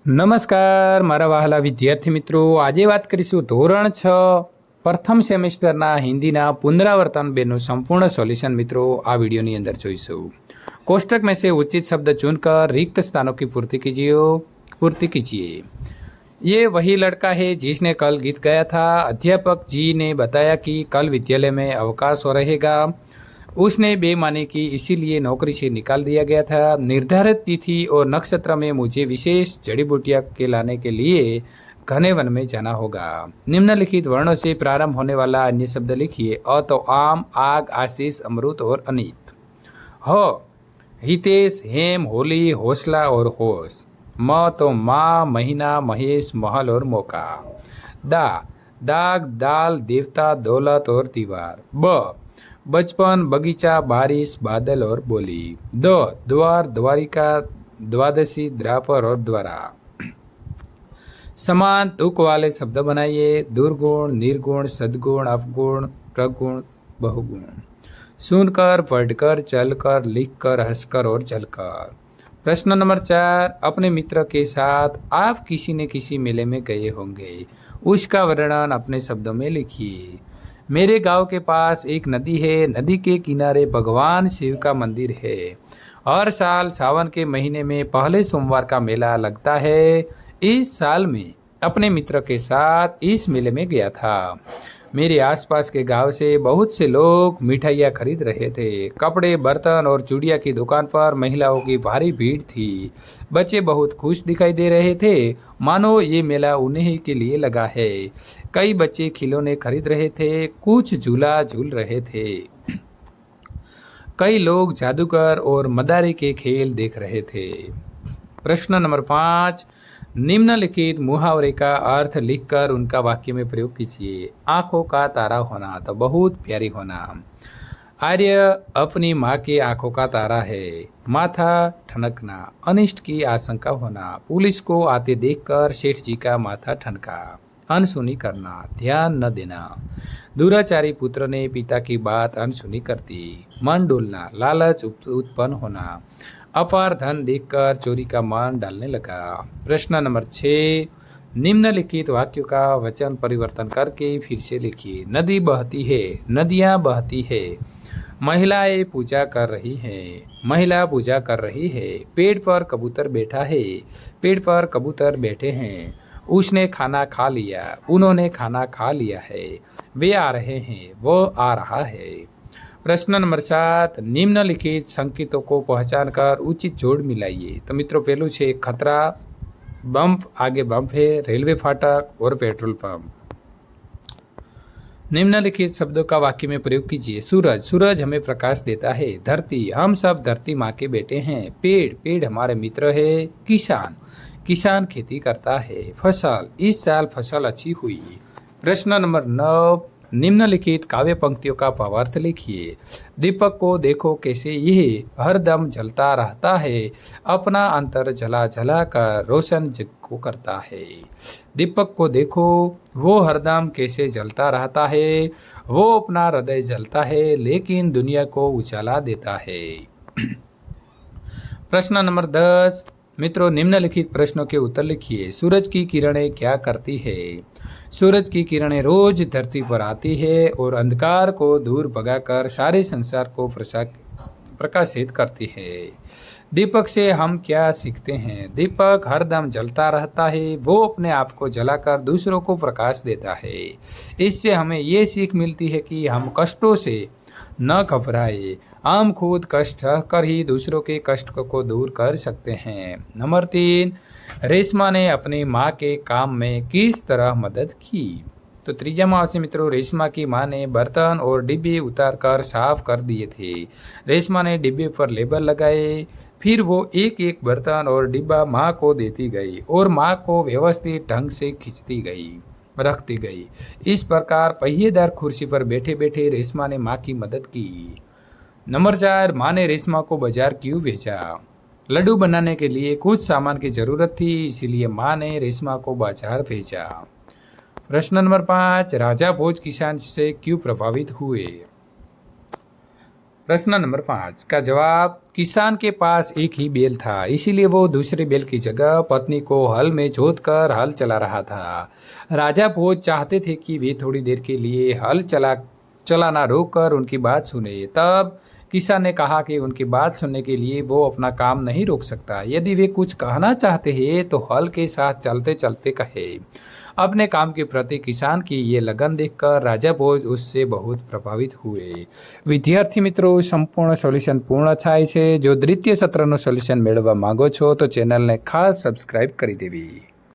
નમસ્કાર મારા વહાલા વિદ્યાર્થી મિત્રો, આજે વાત કરીશું ધોરણ 6 પ્રથમ સેમેસ્ટરના હિન્દીના પુનરાवर्तन બેનું સંપૂર્ણ સોલ્यूशन। મિત્રો આ वीडियोની અંદર જોઈશું। कोष्टक में से उचित शब्द चुनकर रिक्त स्थानों की पूर्ति कीजिए। ये वही लड़का है जिसने कल गीत गाया था। अध्यापक जी ने बताया कि कल विद्यालय में अवकाश हो रहेगा। उसने बेईमानी की, इसीलिए नौकरी से निकाल दिया गया था। निर्धारित तिथि और नक्षत्र में मुझे विशेष जड़ी बूटियाँ के लाने के लिए घने वन में जाना होगा। निम्नलिखित वर्णों से प्रारंभ होने वाला अन्य शब्द लिखिए। अ तो आम, आग, आशीष, अमृत और अनित। ह हितेश, हेम, होली, हौसला और होश। म तो माँ, महीना, महेश, महल और मौका। दा दाग, दाल, देवता, दौलत और दीवार। ब बचपन, बगीचा, बारिश, बादल और बोली। द द्वार, द्वारिका, द्वादशी, द्वापर और द्वारा। समान तुक वाले शब्द बनाइए। दुर्गुण, निर्गुण, सद्गुण, अवगुण, प्रगुण, बहुगुण। सुनकर, पढ़कर, चलकर, लिखकर, हंसकर और जलकर। प्रश्न नंबर 4, अपने मित्र के साथ आप किसी न किसी मेले में गए होंगे। उसका वर्णन अपने शब्दों में लिखिए। मेरे गांव के पास एक नदी है। नदी के किनारे भगवान शिव का मंदिर है। हर साल सावन के महीने में पहले सोमवार का मेला लगता है। इस साल में अपने मित्र के साथ इस मेले में गया था। मेरे आसपास के गांव से बहुत से लोग मिठाइयाँ खरीद रहे थे। कपड़े, बर्तन और चूड़िया की दुकान पर महिलाओं की भारी भीड़ थी। बच्चे बहुत खुश दिखाई दे रहे थे, मानो ये मेला उन्हीं के लिए लगा है। कई बच्चे खिलौने खरीद रहे थे, कुछ झूला झूल रहे थे। कई लोग जादूगर और मदारी के खेल देख रहे थे। प्रश्न नंबर 5, निम्नलिखित मुहावरे का अर्थ लिखकर उनका वाक्य में प्रयोग कीजिए। आंखों का तारा होना तो बहुत प्यारी होना। आर्य अपनी माँ की आंखों का तारा है। माथा ठनकना, अनिष्ट की आशंका होना। पुलिस को आते देखकर सेठ जी का माथा ठनका। अनसुनी करना, ध्यान न देना। दुराचारी पुत्र ने पिता की बात अनसुनी कर दी। मन डोलना, लालच उत्पन्न होना। अपार धन देखकर चोरी का मान डालने लगा। प्रश्न नंबर 6, निम्नलिखित वाक्यों का वचन परिवर्तन करके फिर से लिखिए। नदी बहती है, नदियाँ बहती है। महिलाएं पूजा कर रही हैं। महिला पूजा कर रही है। पेड़ पर कबूतर बैठा है। पेड़ पर कबूतर बैठे हैं। उसने खाना खा लिया। उन्होंने खाना खा लिया है। वे आ रहे हैं। वो आ रहा है। प्रश्न नंबर 7, निम्नलिखित संकेतों को पहचान कर उचित जोड़ मिलाइए। तो मित्रों पहलू है खतरा, बम्प, आगे बम्प है, रेलवे फाटक और पेट्रोल पंप। निम्नलिखित शब्दों का वाक्य में प्रयोग कीजिए। सूरज, सूरज हमें प्रकाश देता है। धरती, हम सब धरती माँ के बेटे हैं। पेड़, पेड़ हमारे मित्र है। किसान, किसान खेती करता है। फसल, इस साल फसल अच्छी हुई। प्रश्न नंबर 9, निम्नलिखित काव्य पंक्तियों का भावार्थ लिखिए। दीपक को देखो कैसे यह हरदम जलता रहता है। अपना अंतर जला जला कर रोशन जग को करता है। दीपक को देखो, वो हरदम कैसे जलता रहता है। वो अपना हृदय जलता है लेकिन दुनिया को उजाला देता है। प्रश्न नंबर 10, मित्रों निम्नलिखित प्रश्नों के उत्तर लिखिए। सूरज की किरणें क्या करती है। सूरज की किरणें रोज धरती पर आती है और अंधकार को दूर भगाकर सारे संसार को प्रकाशित करती है। दीपक से हम क्या सीखते हैं। दीपक हरदम जलता रहता है। वो अपने आप को जलाकर दूसरों को प्रकाश देता है। इससे हमें ये सीख मिलती है कि हम कष्टों से न घबराए। हम खुद कष्ट सहकर ही दूसरों के कष्ट को दूर कर सकते हैं। नंबर 3, रेशमा ने अपनी माँ के काम में किस तरह मदद की। तो त्रीजा माह मित्रों रेशमा की माँ ने बर्तन और डिब्बे उतार कर साफ कर दिए थे। रेशमा ने डिब्बे पर लेबल लगाए। फिर वो एक एक बर्तन और डिब्बा माँ को देती गई और माँ को व्यवस्थित ढंग से खींचती गई, रखती गई। इस प्रकार पहिएदार कुर्सी पर बैठे बैठे रेशमा ने माँ की मदद की। नंबर 4, माँ ने रेशमा को बाजार क्यों भेजा। लड्डू बनाने के लिए कुछ सामान की जरूरत थी, इसीलिए माँ ने रेशमा को बाजार भेजा। प्रश्न नंबर 5, राजा भोज किसान से क्यों प्रभावित हुए। प्रश्न नंबर 5 का जवाब, किसान के पास एक ही बैल था, इसीलिए वो दूसरे बैल की जगह पत्नी को हल में जोतकर हल चला रहा था। राजा भोज चाहते थे कि वे थोड़ी देर के लिए हल चलाना रोककर उनकी बात सुने। तब किसान ने कहा कि उनकी बात सुनने के लिए वो अपना काम नहीं रोक सकता। यदि वे कुछ कहना चाहते हैं तो हल के साथ चलते चलते कहे। अपने काम के प्रति किसान की ये लगन देखकर राजा भोज उससे बहुत प्रभावित हुए। વિદ્યાર્થી મિત્રો, સંપૂર્ણ સોલ્યુશન પૂર્ણ થાય છે. જો દ્વિતીય સત્રનું સોલ્યુશન મેળવવા માંગો છો તો ચેનલને ખાસ સબસ્ક્રાઇબ કરી દેવી.